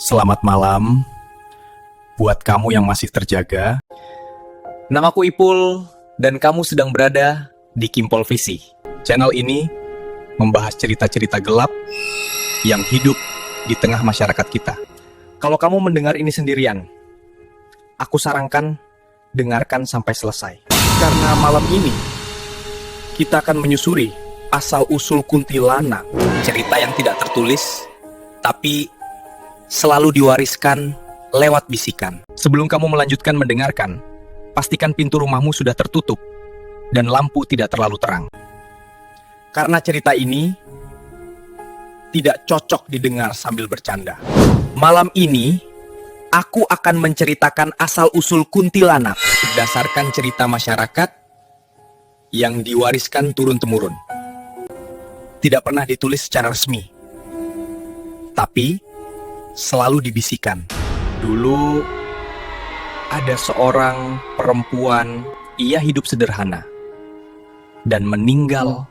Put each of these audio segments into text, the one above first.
Selamat malam buat kamu yang masih terjaga. Namaku Ipul dan kamu sedang berada di Kimpol Visi. Channel ini membahas cerita-cerita gelap yang hidup di tengah masyarakat kita. Kalau kamu mendengar ini sendirian, aku sarankan dengarkan sampai selesai. Karena malam ini kita akan menyusuri asal-usul kuntilanak, cerita yang tidak tertulis tapi selalu diwariskan lewat bisikan. Sebelum kamu melanjutkan mendengarkan, pastikan pintu rumahmu sudah tertutup dan lampu tidak terlalu terang. Karena cerita ini tidak cocok didengar sambil bercanda. Malam ini, aku akan menceritakan asal-usul kuntilanak berdasarkan cerita masyarakat yang diwariskan turun-temurun. Tidak pernah ditulis secara resmi, tapi selalu dibisikkan. Dulu ada seorang perempuan, ia hidup sederhana dan meninggal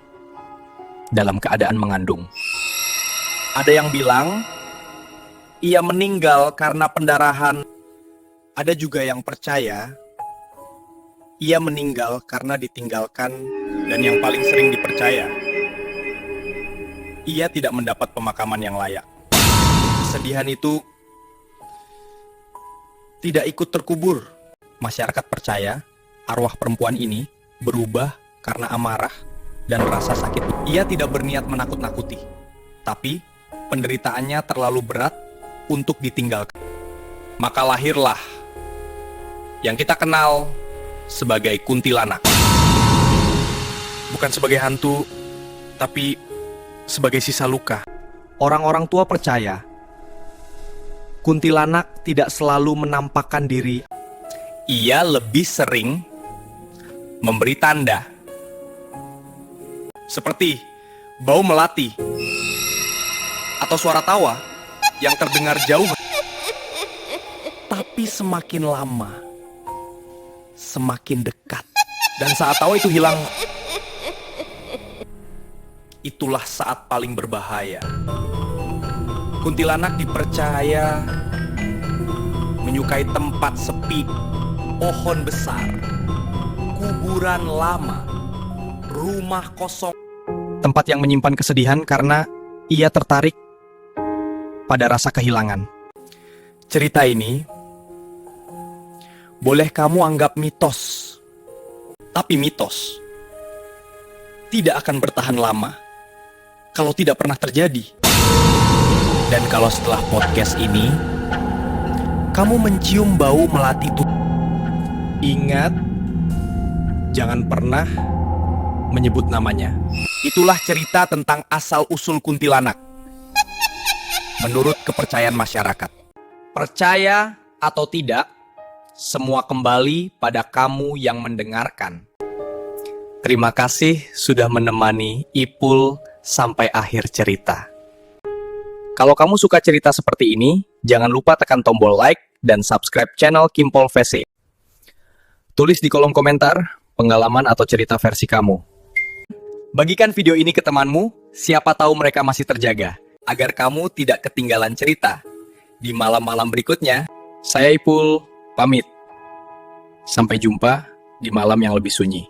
dalam keadaan mengandung. Ada yang bilang ia meninggal karena pendarahan. Ada juga yang percaya ia meninggal karena ditinggalkan, dan yang paling sering dipercaya ia tidak mendapat pemakaman yang layak. Kesedihan itu tidak ikut terkubur. Masyarakat percaya arwah perempuan ini berubah karena amarah dan rasa sakit. Ia tidak berniat menakut-nakuti, tapi penderitaannya terlalu berat untuk ditinggalkan. Maka lahirlah yang kita kenal sebagai kuntilanak. Bukan sebagai hantu, tapi sebagai sisa luka. Orang-orang tua percaya kuntilanak tidak selalu menampakkan diri. Ia lebih sering memberi tanda, seperti bau melati atau suara tawa yang terdengar jauh. Tapi semakin lama, semakin dekat. Dan saat tawa itu hilang, itulah saat paling berbahaya. Kuntilanak dipercaya menyukai tempat sepi, pohon besar, kuburan lama, rumah kosong. Tempat yang menyimpan kesedihan karena ia tertarik pada rasa kehilangan. Cerita ini boleh kamu anggap mitos, tapi mitos tidak akan bertahan lama kalau tidak pernah terjadi. Dan kalau setelah podcast ini kamu mencium bau melati itu, ingat, jangan pernah menyebut namanya. Itulah cerita tentang asal-usul kuntilanak menurut kepercayaan masyarakat. Percaya atau tidak, semua kembali pada kamu yang mendengarkan. Terima kasih sudah menemani Ipul sampai akhir cerita. Kalau kamu suka cerita seperti ini, jangan lupa tekan tombol like dan subscribe channel Kimpol VC. Tulis di kolom komentar pengalaman atau cerita versi kamu. Bagikan video ini ke temanmu, siapa tahu mereka masih terjaga, agar kamu tidak ketinggalan cerita. Di malam-malam berikutnya, saya Ipul, pamit. Sampai jumpa di malam yang lebih sunyi.